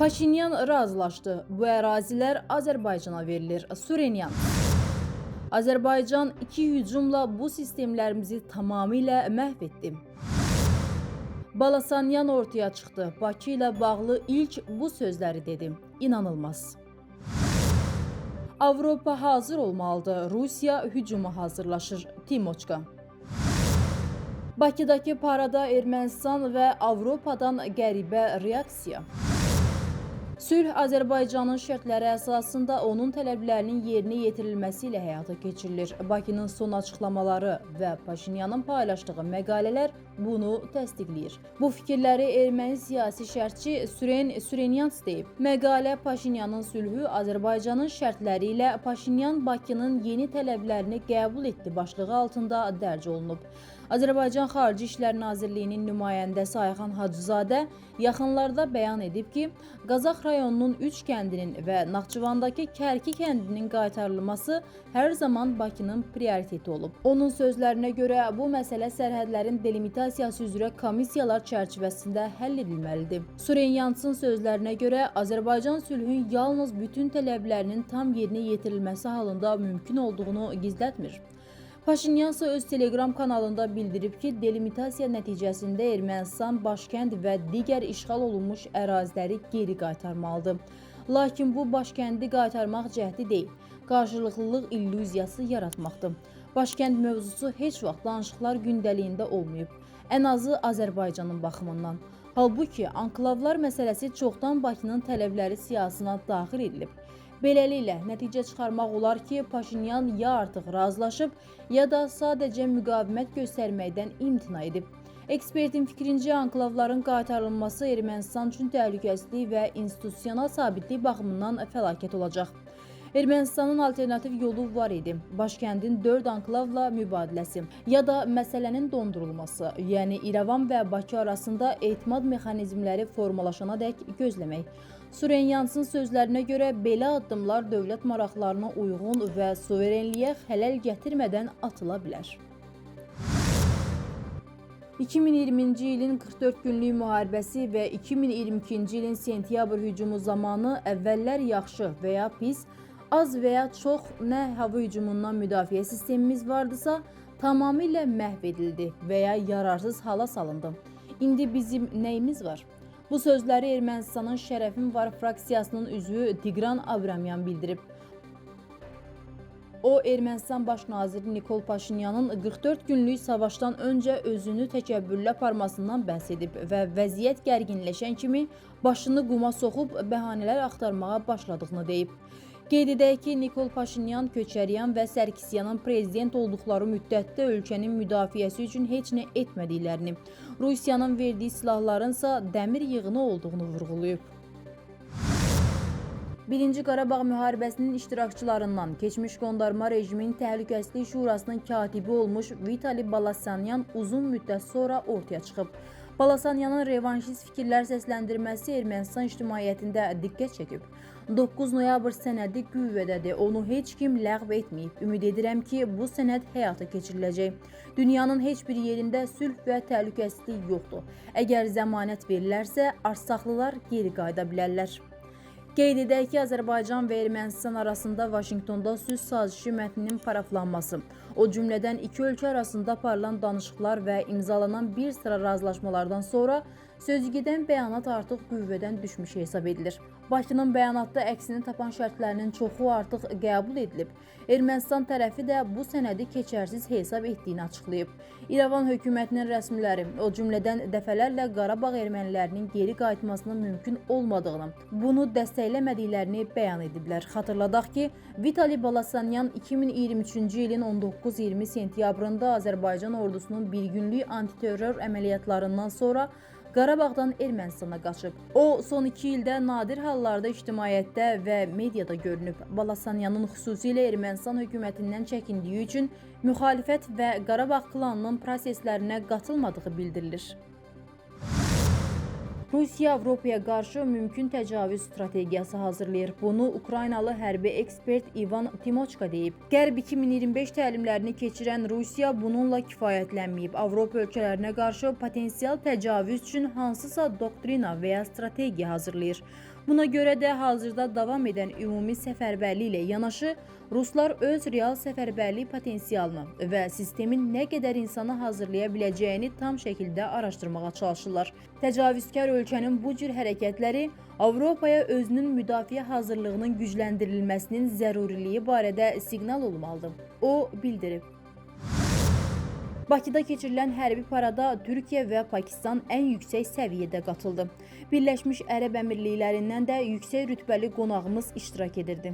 Paşinyan razılaşdı. Bu ərazilər Azərbaycana verilir. Surenyan. Azərbaycan iki hücumla bu sistemlərimizi tamamilə məhv etdi. Balasanyan ortaya çıxdı. Bakı ilə bağlı ilk bu sözləri dedi. İnanılmaz. Avropa hazır olmalıdır. Rusiya hücuma hazırlaşır. Timoçka. Bakıdakı parada Ermənistan və Avropadan qəribə reaksiya. Sülh Azərbaycanın şərtləri əsasında onun tələblərinin yerinə yetirilməsi ilə həyata keçirilir. Bakının son açıqlamaları və Paşinyanın paylaşdığı məqalələr bunu təsdiqləyir. Bu fikirləri erməni siyasi şərhçi Surenyans deyib. Məqalə Paşinyanın sülhü Azərbaycanın şərtləri ilə Paşinyan Bakının yeni tələblərini qəbul etdi başlığı altında dərc olunub. Azərbaycan Xarici İşlər Nazirliyinin nümayəndəsi Ayxan Hacızadə yaxınlarda bəyan edib ki, Qazax rayonunun 3 kəndinin və Naxçıvandakı Kərki kəndinin qaytarılması hər zaman Bakının prioriteti olub. Onun sözlərinə görə bu məsələ sərhədlərin delimitasiyası üzrə komissiyalar çərçivəsində həll edilməlidir. Surenyansın sözlərinə görə Azərbaycan sülhün yalnız bütün tələblərinin tam yerinə yetirilməsi halında mümkün olduğunu gizlətmir. Paşinyan isə öz Telegram kanalında bildirib ki, delimitasiya nəticəsində Ermənistan başkənd və digər işğal olunmuş əraziləri geri qaytarmalıdır. Lakin bu başkəndi qaytarmaq cəhdi deyil, qarşılıqlılıq illüziyası yaratmaqdır. Başkənd mövzusu heç vaxt danışıqlar gündəliyində olmayıb, ən azı Azərbaycanın baxımından. Halbuki anklavlar məsələsi çoxdan Bakının tələbləri siyasına daxil edilib. Beləliklə, nəticə çıxarmaq olar ki, Paşinyan ya artıq razılaşıb, ya da sadəcə müqavimət göstərməkdən imtina edib. Ekspertin fikrincə, anklavların qaytarılması Ermənistan üçün təhlükəsizlik və institusional sabitlik baxımından fəlakət olacaq. Ermənistanın alternativ yolu var idi. Başkəndin 4 anklavla mübadiləsi ya da məsələnin dondurulması, yəni İrəvan və Bakı arasında etimad mexanizmləri formalaşana dək gözləmək. Surenyansın sözlərinə görə belə addımlar dövlət maraqlarına uyğun və suverenliyə xələl gətirmədən atıla bilər. 2020-ci ilin 44 günlük müharibəsi və 2022-ci ilin sentyabr hücumu zamanı əvvəllər yaxşı və ya pis, az və ya çox nə hava hücumundan müdafiə sistemimiz vardısa, tamamilə məhv edildi və ya yararsız hala salındı. İndi bizim nəyimiz var? Bu sözləri Ermənistanın Şərəfim Var fraksiyasının üzvü Tigran Abramyan bildirib. O, Ermənistan Baş naziri Nikol Paşinyanın 44 günlük savaşdan öncə özünü təkəbbürlə aparmasından bəhs edib və vəziyyət gərginləşən kimi başını quma soxub bəhanələr axtarmağa başladığını deyib. Qeyd edək ki, Nikol Paşinyan, Köçəryan və Sərkisyanın prezident olduqları müddətdə ölkənin müdafiəsi üçün heç nə etmədiklərini, Rusiyanın verdiyi silahların isə dəmir yığını olduğunu vurğulayıb. 1-ci Qarabağ müharibəsinin iştirakçılarından keçmiş qondarma rejimin Təhlükəsizlik Şurasının katibi olmuş Vitali Balasanyan uzun müddət sonra ortaya çıxıb. Balasanyanın revanşist fikirlər səsləndirməsi Ermənistan ictimaiyyətində diqqət çəkib. 9 noyabr sənədi qüvvədədir, onu heç kim ləğv etməyib. Ümid edirəm ki, bu sənəd həyata keçiriləcək. Dünyanın heç bir yerində sülh və təhlükəsizlik yoxdur. Əgər zəmanət verilərsə, artsaqlılar geri qayıda bilərlər. Qeyd edək ki, Azərbaycan və Ermənistan arasında Vaşinqtonda sülh sazişi mətninin paraflanması, o cümlədən iki ölkə arasında aparılan danışıqlar və imzalanan bir sıra razılaşmalardan sonra sözügedən bəyanat artıq qüvvədən düşmüş hesab edilir. Bakının bəyanatda əksini tapan şərtlərinin çoxu artıq qəbul edilib. Ermənistan tərəfi də bu sənədi keçərsiz hesab etdiyini açıqlayıb. İrəvan hökumətinin rəsmiləri, o cümlədən dəfələrlə Qarabağ ermənilərinin geri qayıtmasının mümkün olmadığını, bunu dəstəkləmədiklərini bəyan ediblər. Xatırladaq ki, Vitali Balasanyan 2023-cü ilin 19-20 sentyabrında Azərbaycan ordusunun bir günlük antiterror əməliyyatlarından sonra Qarabağdan Ermənistana qaçıb. O, son 2 ildə nadir hallarda ictimaiyyətdə və mediada görünüb. Balasanyanın xüsusilə Ermənistan hökumətindən çəkindiyi üçün müxalifət və Qarabağ klanının proseslərinə qatılmadığı bildirilir. Rusiya Avropaya qarşı mümkün təcavüz strategiyası hazırlayır. Bunu Ukraynalı hərbi ekspert İvan Timoçka deyib. Qərb 2025 təlimlərini keçirən Rusiya bununla kifayətlənməyib. Avropa ölkələrinə qarşı potensial təcavüz üçün hansısa doktrina və ya strategiya hazırlayır. Buna görə də hazırda davam edən ümumi səfərbərlik ilə yanaşı, Ruslar öz real səfərbərlik potensialını və sistemin nə qədər insanı hazırlaya biləcəyini tam şəkildə araşdırmağa çalışırlar. Təcavüzkar ölkənin bu cür hərəkətləri Avropaya özünün müdafiə hazırlığının gücləndirilməsinin zəruriliyi barədə siqnal olmalıdır. O bildirib. Bakıda keçirilən hərbi parada Türkiyə və Pakistan ən yüksək səviyyədə qatıldı. Birləşmiş Ərəb Əmirliklərindən də yüksək rütbəli qonağımız iştirak edirdi.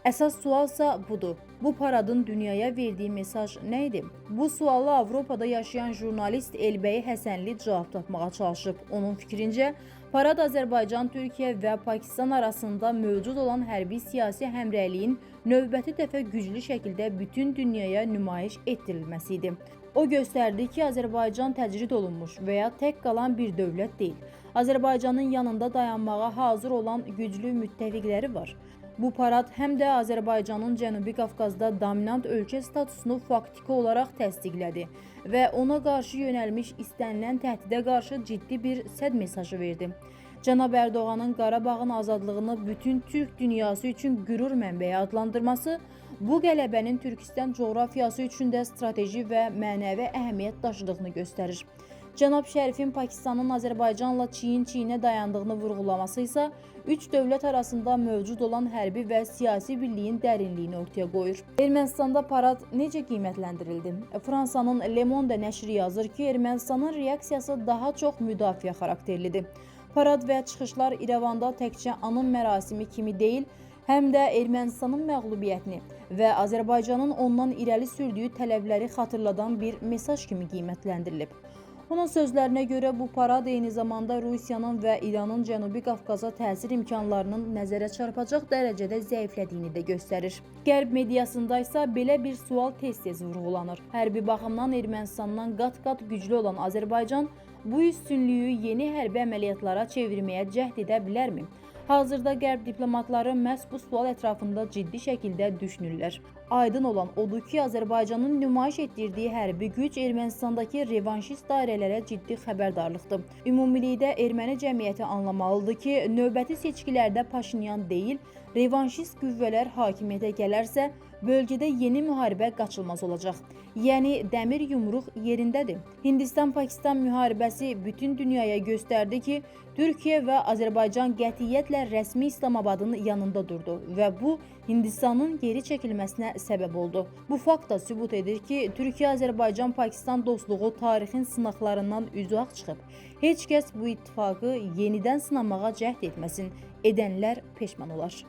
Əsas sualsa budur. Bu paradın dünyaya verdiyi mesaj nə idi? Bu suala Avropada yaşayan jurnalist Elbəy Həsənli cavab tapmağa çalışıb. Onun fikrincə, parad Azərbaycan, Türkiyə və Pakistan arasında mövcud olan hərbi siyasi həmrəyliyin növbəti dəfə güclü şəkildə bütün dünyaya nümayiş etdirilməsi idi. O göstərdi ki, Azərbaycan təcrid olunmuş və ya tək qalan bir dövlət deyil. Azərbaycanın yanında dayanmağa hazır olan güclü müttəfiqləri var. Bu parad həm də Azərbaycanın Cənubi Qafqazda dominant ölkə statusunu faktiki olaraq təsdiqlədi və ona qarşı yönəlmiş istənilən təhdidə qarşı ciddi bir sədd mesajı verdi. Cənab Ərdoğanın Qarabağın azadlığını bütün Türk dünyası üçün qürur mənbəyi adlandırması, bu qələbənin Türkistan coğrafiyası üçün də strateji və mənəvi əhəmiyyət daşıdığını göstərir. Cənab Şərifin Pakistanın Azərbaycanla çiyin-çiyinə dayandığını vurğulaması isə üç dövlət arasında mövcud olan hərbi və siyasi birliyin dərinliyini ortaya qoyur. Ermənistanda parad necə qiymətləndirildi? Fransanın Le Monde nəşri yazır ki, Ermənistanın reaksiyası daha çox müdafiə xarakterlidir. Parad və çıxışlar İrəvanda təkcə anım mərasimi kimi deyil, həm də Ermənistanın məğlubiyyətini və Azərbaycanın ondan irəli sürdüyü tələbləri xatırladan bir mesaj kimi qiymətləndirilib. Onun sözlərinə görə bu parad eyni zamanda Rusiyanın və İranın Cənubi Qafqaza təsir imkanlarının nəzərə çarpacaq dərəcədə zəiflədiyini də göstərir. Qərb mediasında isə belə bir sual tez-tez vurğulanır. Hərbi baxımdan Ermənistandan qat-qat güclü olan Azərbaycan bu üstünlüyü yeni hərbi əməliyyatlara çevirməyə cəhd edə bilərmi? Hazırda Qərb diplomatları məhz bu sual ətrafında ciddi şəkildə düşünürlər. Aydın olan odur ki, Azərbaycanın nümayiş etdirdiyi hərbi güc Ermənistandakı revanşist dairələrə ciddi xəbərdarlıqdır. Ümumilikdə erməni cəmiyyəti anlamalıdır ki, növbəti seçkilərdə Paşinyan deyil, revanşist qüvvələr hakimiyyətə gələrsə, bölgədə yeni müharibə qaçılmaz olacaq. Yəni, dəmir yumruq yerindədir. Hindistan-Pakistan müharibəsi bütün dünyaya göstərdi ki, Türkiyə və Azərbaycan qətiyyətlə rəsmi İslamabadın yanında durdu və bu, Hindistanın geri çəkilməsinə səbəb oldu. Bu fakt da sübut edir ki, Türkiyə-Azərbaycan-Pakistan dostluğu tarixin sınaqlarından üzüağ çıxıb. Heç kəs bu ittifaqı yenidən sınamağa cəhd etməsin. Edənlər peşman olar.